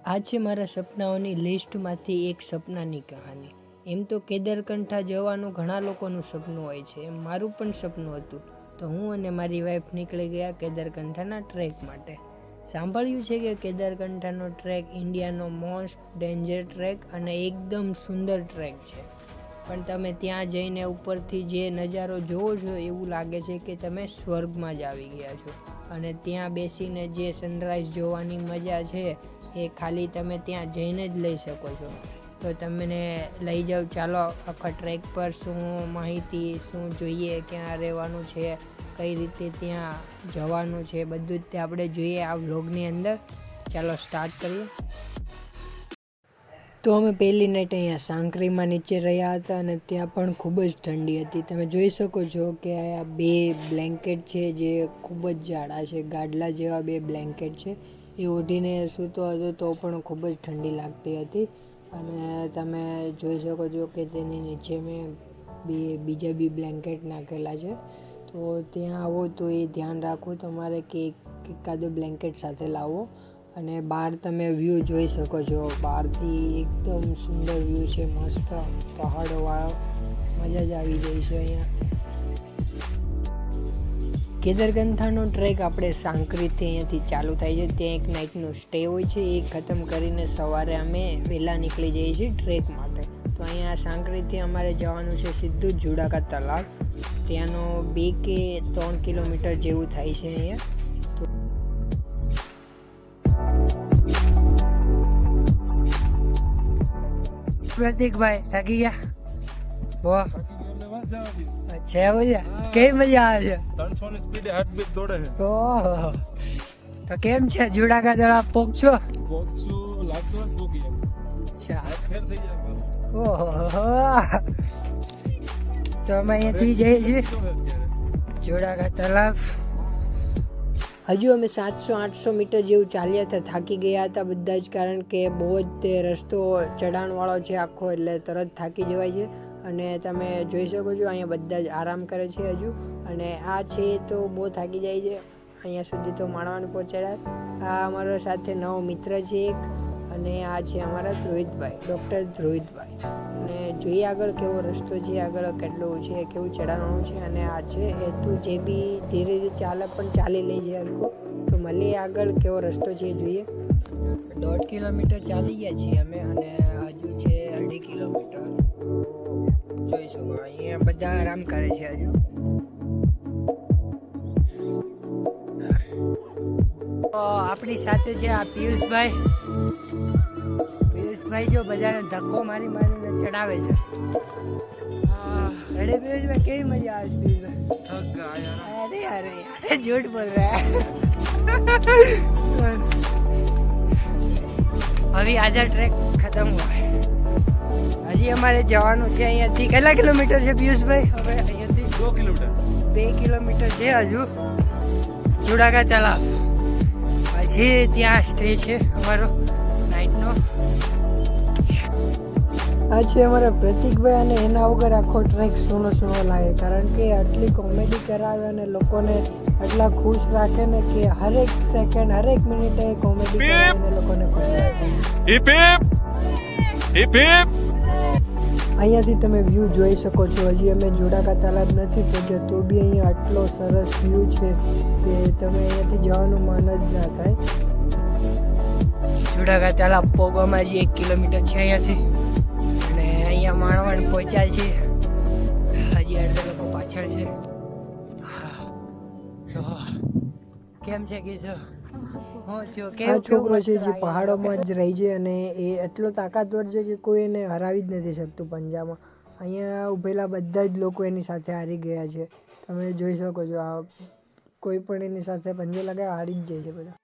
આ છે મારા સપનાઓની લિસ્ટમાંથી એક સપનાની કહાની. એમ તો કેદારકંઠા જવાનું ઘણા લોકોનું સપનું હોય છે, એમ મારું પણ સપનું હતું. તો હું અને મારી વાઈફ નીકળી ગયા કેદારકંઠાના ટ્રેક માટે. સાંભળ્યું છે કે કેદારકંઠાનો ટ્રેક ઇન્ડિયાનો મોસ્ટ ડેન્જર ટ્રેક અને એકદમ સુંદર ટ્રેક છે. પણ તમે ત્યાં જઈને ઉપરથી જે નજારો જોવો છો એવું લાગે છે કે તમે સ્વર્ગમાં જ આવી ગયા છો. અને ત્યાં બેસીને જે સનરાઈઝ જોવાની મજા છે એ ખાલી તમે ત્યાં જઈને જ લઈ શકો છો. તો તમને લઈ જાઉં, ચાલો આખા ટ્રેક પર શું માહિતી, શું જોઈએ, ક્યાં રહેવાનું છે, કઈ રીતે ત્યાં જવાનું છે, બધું જ તે આપણે જોઈએ આ વ્લોગની અંદર. ચાલો સ્ટાર્ટ કરીએ. તો અમે પહેલી નાઈટ અહીંયા સાંકરીમાં નીચે રહ્યા હતા અને ત્યાં પણ ખૂબ જ ઠંડી હતી. તમે જોઈ શકો છો કે આ 2 બ્લેન્કેટ છે જે ખૂબ જ જાડા છે, ગાડલા જેવા 2 બ્લેન્કેટ છે. એ ઓઢીને સૂતો હતો તો પણ ખૂબ જ ઠંડી લાગતી હતી. અને તમે જોઈ શકો છો કે તેની નીચે મેં બીજા બી બ્લેન્કેટ નાખેલા છે. તો ત્યાં આવો તો એ ધ્યાન રાખવું તમારે કે એકાદો બ્લેન્કેટ સાથે લાવો. અને બહાર તમે વ્યૂ જોઈ શકો છો, બહારથી એકદમ સુંદર વ્યૂ છે, મસ્ત પહાડોવાળો, મજા જ આવી જાય છે અહીંયા. કેદારકંઠાનો ટ્રેક આપણે સાંકરીથી અહીંયાથી ચાલુ થાય છે. ત્યાં એક નાઇટનો સ્ટે હોય છે, એ ખતમ કરીને સવારે અમે વહેલા નીકળી જઈએ છીએ ટ્રેક માટે. તો અહીંયા સાંકરીથી અમારે જવાનું છે સીધું જુડાકા તળાવ. ત્યાંનો 2 કે 3 કિલોમીટર જેવું થાય છે અહીંયા. પ્રતિકભાઈ થાકી ગયા? વાહ, અચ્છા મજા, કેવી મજા આવે છે? 300 ની સ્પીડે હાર્ટબીટ દોડે છે. ઓહો, તો કેમ છે જુડાકા તળાવ પહોંચશો? પહોંચશું લાગતો જ ભૂગી એમ. અચ્છા, ફેર થઈ જાય. ઓહો, તો અમે અહીંયાથી જઈએ છીએ જુડાકા તળાવ. હજુ અમે 700-800 મીટર જેવું ચાલ્યા હતા, થાકી ગયા હતા બધા જ, કારણ કે બહુ જ તે રસ્તો ચઢાણવાળો છે આખો, એટલે તરત થાકી જવાય છે. અને તમે જોઈ શકો છો અહીંયા બધા જ આરામ કરે છે હજુ. અને આ છે તો બહુ થાકી જાય છે. અહીંયા સુધી તો માણવાનું પહોંચાડ્યા. આ અમારો સાથે નવો મિત્ર છે એક, અને આ છે અમારા ધ્રુવિતભાઈ, ડૉક્ટર ધ્રુવિતભાઈ. અને જોઈએ આગળ કેવો રસ્તો છે, આગળ કેટલું છે, કેવું ચડાવવાનું છે. અને આ છે એ તું જે બી ધીરે ધીરે ચાલે પણ ચાલી લઈ જાય હરકો. તો મળીએ આગળ કેવો રસ્તો છે એ જોઈએ. 1.5 કિલોમીટર ચાલી ગયા છીએ અમે, અને હજુ છે 2.5 કિલોમીટર. જોઈ શકો અહીંયા બધા આરામ કરે છે હજુ. આપણી સાથે છે આ પિયુષભાઈ. પિયુષભાઈ જો બધાને ધક્કો મારી મારીને ચડાવે છે. અરે પિયુષભાઈ કેવી મજા આવે છે? પિયુષભાઈ અરે झूठ बोल रहा है. अभी आजा ट्रैक खत्म हुआ है. હજી અમારે જવાનું છે અહીંયાથી કેટલા કિલોમીટર છે પિયુષભાઈ? હવે અહીંયાથી 2 કિલોમીટર 2 કિલોમીટર છે હજુ જુડાકા તળાવ. પછી ત્યાં સ્ટે છે અમારો નાઇટનો. આ છે અમારા પ્રતિકભાઈ, અને એના વગર આખો ટ્રેક સુનો લાગે, કારણ કે આટલી કોમેડી કરાવે અને લોકોને આટલા ખુશ રાખે ને કે હરેક સેકન્ડ, હરેક મિનિટે કોમેડી કરાવીને લોકોને ખુશ રાખે. અહીંયાથી તમે વ્યૂ જોઈ શકો છો. હજી અમે જોડાકા તાલાબ નથી પહોંચ્યા તો બી અહીંયા આટલો સરસ વ્યૂ છે કે તમે અહીંયાથી જવાનું મન જ ના થાય. જોડાકા તાલાબ પોગવામાં હજી 1 કિલોમીટર છે અહીંયાથી, અને અહીંયા માણવાણ પહોંચ્યા છે. હજી અડધા લોકો પાછળ છે. કેમ છે કિશો? આ છોકરો છે જે પહાડોમાં જ રહી છે, અને એ એટલો તાકાતવર છે કે કોઈ એને હરાવી જ નથી શકતું પંજામાં. અહીંયા ઉભેલા બધા જ લોકો એની સાથે હારી ગયા છે. તમે જોઈ શકો છો, આ કોઈ પણ એની સાથે પંજો લગાવે હારી જ જાય છે બધા.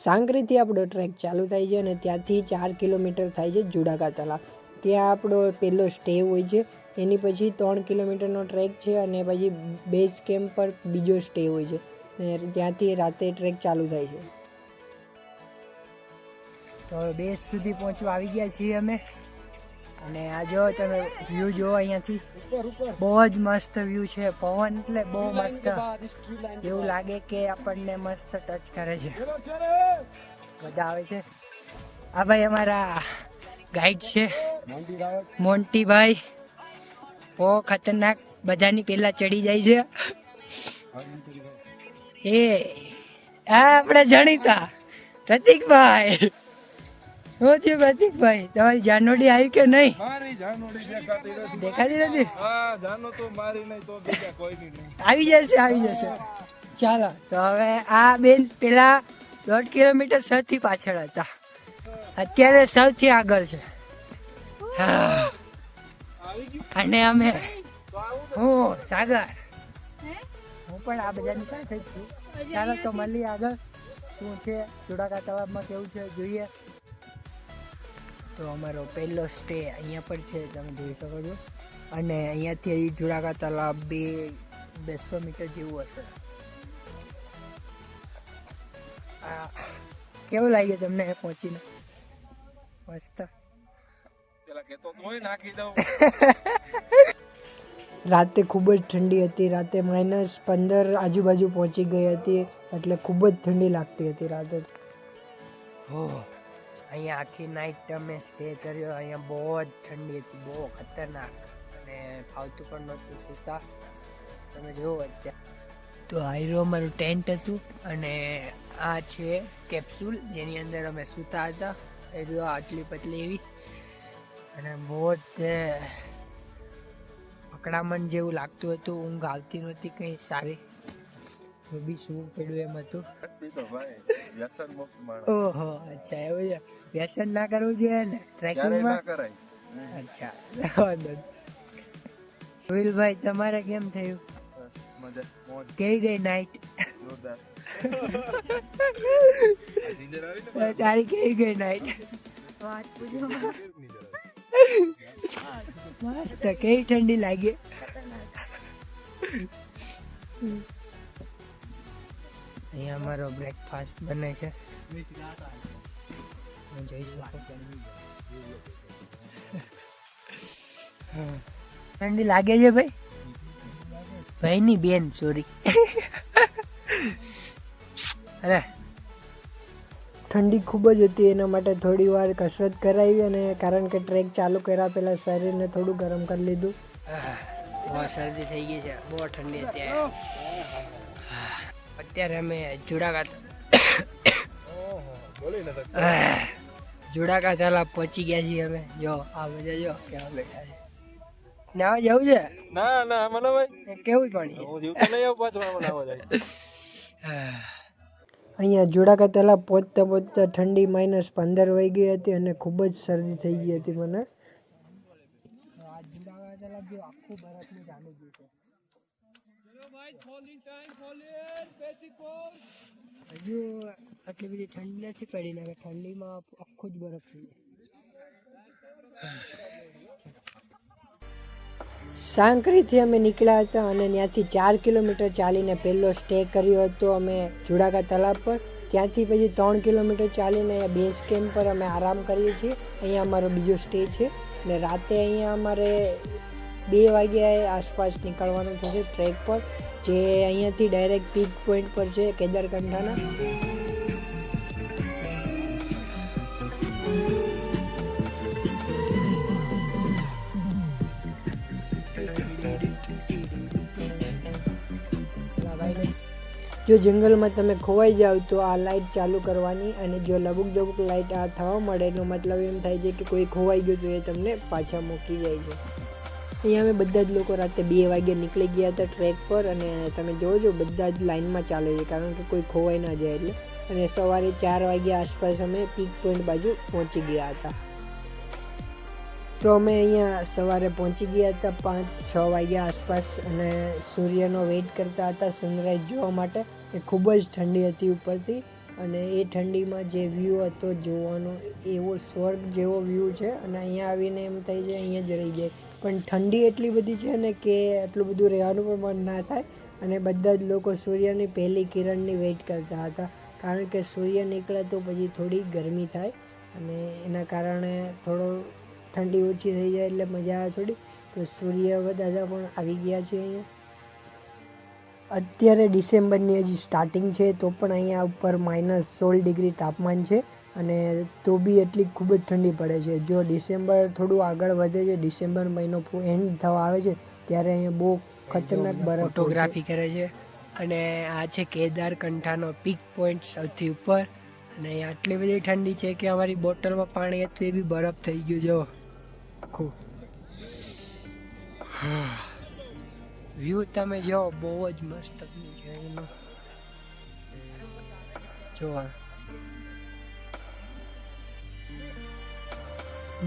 સાંકરીથી આપણો ટ્રેક ચાલુ થાય છે અને ત્યાંથી 4 કિલોમીટર થાય છે જુડાકા તળાવ. ત્યાં આપણો પહેલો સ્ટે હોય છે. એની પછી 3 કિલોમીટરનો ટ્રેક છે, અને પછી બેઝ કેમ્પ પર બીજો સ્ટે હોય છે. ત્યાંથી રાતે ટ્રેક ચાલુ થાય છે. તો બેઝ સુધી પહોંચવા આવી ગયા છીએ અમે. અને આ જો તમે વ્યૂ જો અહીંયાથી બહુ જ મસ્ત વ્યૂ છે. પવન એટલે બહુ મસ્ત, એવું લાગે કે આપણને મસ્ત ટચ કરે છે. મજા આવે છે. આ ભાઈ અમારા ગાઈડ છે મોન્ટીભાઈ. બહુ ખતરનાક, બધાની પેલા ચડી જાય છે. એ આપણે જાણીતા પ્રતિકભાઈ. શું થયું પ્રતિકભાઈ, તમારી જાનોડી આવી કે નહીં? મારી જાનોડી દેખાતી નથી. હા, જાનો તો મારી નહીં તો બીજા કોઈ નહીં. આવી જશે. ચાલો તો હવે આ બેન પેલા 1.5 કિલોમીટર સૌથી પાછળ હતા, અત્યારે સૌથી આગળ છે. હા. અને અમે હું સાગર, હું પણ આ બધાની સાથે જ છું. ચાલો તો મળીએ આગળ શું છે જોડાકા તળાવમાં, કેવું છે જોઈએ. તો અમારો પહેલો સ્ટે અહીંયા પર છે, તમે જોઈ શકો છો. અને અહીંયાથી જોડાકા તળાવ 200 મીટર જેવું હશે. કેવું લાગ્યું તમને પહોંચીને? મસ્ત. પેલા કેતો તોય નાખી દઉં. રાતે ખૂબ જ ઠંડી હતી. રાતે -15 આજુબાજુ પહોંચી ગઈ હતી, એટલે ખૂબ જ ઠંડી લાગતી હતી રાતે. અહીંયા આખી નાઈટ અમે સ્ટે કર્યો. અહીંયા બહુ જ ઠંડી હતી, બહુ ખતરનાક, અને ફાવતું પણ નહોતું સૂતા. તમે જુઓ અત્યારે તો આયરો અમારું ટેન્ટ હતું, અને આ છે કેપ્સ્યુલ જેની અંદર અમે સૂતા હતા. એ જો આટલી પતલી એવી, અને બહુ જ અકળામણ જેવું લાગતું હતું. ઊંઘ આવતી નહોતી કંઈ સારી. તો બી શું પડ્યું એમ હતું. વ્યસન મુક્ત માણસ. ઓહો, અચ્છા એવું છે. વ્યસન ના કરવું જોઈએ ને ટ્રેકિંગમાં. કરાય. અચ્છા, સુહિલભાઈ તમારે કેમ થયું? મજા મોજ કેવી ગઈ નાઈટ? જોરદાર. તારી કેવી ગઈ નાઈટ? મસ્ત. કેવી ઠંડી લાગી? અહીંયા અમારો બ્રેકફાસ્ટ બને છે. જોઈ શકો. ઠંડી લાગે છે ભાઈ? ભાઈની બેન, સોરી. અરે ઠંડી ખૂબ જ હતી, એના માટે થોડી વાર કસરત કરાવી, અને કારણ કે ટ્રેક ચાલુ કર્યા પહેલાં શરીરને થોડું ગરમ કરી લીધું. બહુ શરદી થઈ ગઈ છે, બહુ ઠંડી હતી. અત્યારે અમે જોડાકા તળાવ પહોંચી ગયા છીએ અમે. જો આ બધા જો ક્યાં બેઠા છે. નાવા જવું છે? ના ના મને ભાઈ કેવું પાણી? હું જીવતો નહીં આવું પાછો નાવા જાય. અહીંયા જોડાકા તળાવ પહોંચતા પહોંચતા ઠંડી -15 વહી ગઈ હતી, અને ખૂબ જ શરદી થઈ ગઈ હતી મને. જોડાકા તળાવ જો આખું બરફનું જામી ગયું છે. હજુ આટલી બધી ઠંડી નથી પડી ને, ઠંડીમાં આખું જ બરફ થઈ જાય. સાંકરીથી અમે નીકળ્યા હતા, અને ત્યાંથી 4 કિલોમીટર ચાલીને પહેલો સ્ટે કર્યો હતો અમે જોડાકા તળાવ પર. ત્યાંથી પછી 3 કિલોમીટર ચાલીને અહીંયા બેઝ કેમ્પ પર અમે આરામ કરીએ છીએ. અહીંયા અમારો બીજો સ્ટે છે, અને રાતે અહીંયા અમારે 2 વાગ્યાએ આસપાસ નીકળવાનું થશે ટ્રેક પર, જે અહીંયાથી ડાયરેક્ટ પીક પોઈન્ટ પર છે કેદારકંઠાના. જો જંગલમાં તમે ખોવાઈ જાવ તો આ લાઇટ ચાલુ કરવાની, અને જો લબુક જબુક લાઇટ આ થવા મળે એનો મતલબ એમ થાય છે કે કોઈ ખોવાઈ ગયું તો એ તમને પાછા મૂકી જાય છે. અહીંયા અમે બધા જ લોકો રાતે 2 વાગે નીકળી ગયા હતા ટ્રેક પર, અને તમે જોજો બધા જ લાઇનમાં ચાલે છે, કારણ કે કોઈ ખોવાઈ ના જાય એટલે. અને સવારે 4 વાગ્યા આસપાસ અમે પીક પોઈન્ટ બાજુ પહોંચી ગયા હતા. તો અમે અહીંયા સવારે પહોંચી ગયા હતા 5-6 વાગ્યા આસપાસ, અને સૂર્યનો વેઇટ કરતા હતા સનરાઈઝ જોવા માટે. એ ખૂબ જ ઠંડી હતી ઉપરથી, અને એ ઠંડીમાં જે વ્યૂ હતો જોવાનો, એવો સ્વર્ગ જેવો વ્યૂ છે. અને અહીંયા આવીને એમ થાય છે અહીંયા જ રહી જાય, પણ ઠંડી એટલી બધી છે ને કે એટલું બધું રહેવાનું પણ મન ના થાય. અને બધા જ લોકો સૂર્યની પહેલી કિરણની વેઇટ કરતા હતા, કારણ કે સૂર્ય નીકળે તો પછી થોડી ગરમી થાય, અને એના કારણે થોડો ઠંડી ઓછી થઈ જાય, એટલે મજા આવે થોડી. તો સૂર્ય દાદા પણ આવી ગયા છે અહીંયા. અહીંયા અમારો બ્રેકફાસ્ટ બને છે. મોન્ટીભાઈ, 2 વાગ્યા આસપાસ અમે અહીંયા પહોંચ્યા હતા, અને 4 વાગ્યા આસપાસ અમે પીક પોઈન્ટ પર પહોંચ્યા હતા. અહીંયા અમારો 2 વાગ્યા આસપાસ અમે પહોંચ્યા હતા. અને અહીંયા અમારો બ્રેકફાસ્ટ બને છે. અત્યારે ડિસેમ્બરની હજી સ્ટાર્ટિંગ છે તો પણ અહીંયા ઉપર -16 ડિગ્રી તાપમાન છે અને તો બી એટલી ખૂબ જ ઠંડી પડે છે. જો ડિસેમ્બર થોડું આગળ વધે છે, ડિસેમ્બર મહિનો એન્ડ થવા આવે છે ત્યારે અહીંયા બહુ ખતરનાક બરફ ફોટોગ્રાફી કરે છે. અને આ છે કેદારકંઠાનો પીક પોઈન્ટ સૌથી ઉપર અને અહીંયા આટલી બધી ઠંડી છે કે અમારી બોટલમાં પાણી હતું એ બી બરફ થઈ ગયું જો આખું. વ્યૂ તમે જો બહુ જ મસ્ત વ્યૂ છે એનો જોવા.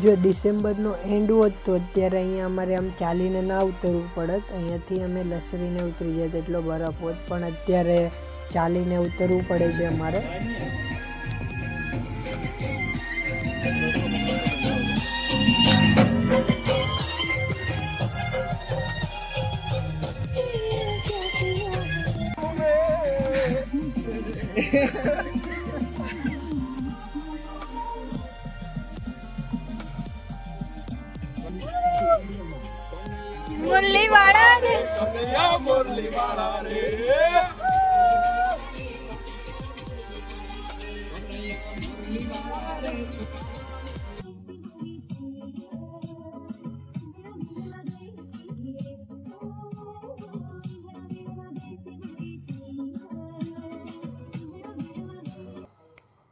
જો ડિસેમ્બરનો એન્ડ હોત તો અત્યારે અહીંયા અમારે આમ ચાલીને ના ઉતરવું પડત, અહીંયાથી અમે લસરીને ઉતરી જાય એટલો બરફ હોત, પણ અત્યારે ચાલીને ઉતરવું પડે છે અમારે. મુરલી વાળા રે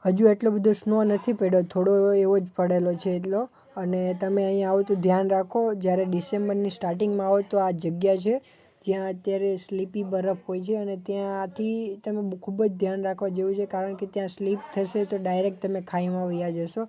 હજુ એટલો બધો સ્નો નથી પડ્યો, થોડો એવો જ પડેલો છે એટલો. અને તમે અહીંયા આવો તો ધ્યાન રાખો, જ્યારે ડિસેમ્બરની સ્ટાર્ટિંગમાં આવો તો આ જગ્યા છે જ્યાં અત્યારે સ્લીપી બરફ હોય છે અને ત્યાંથી તમે ખૂબ જ ધ્યાન રાખવા જેવું છે, કારણ કે ત્યાં સ્લીપ થશે તો ડાયરેક્ટ તમે ખાઈમાં વયા જશો.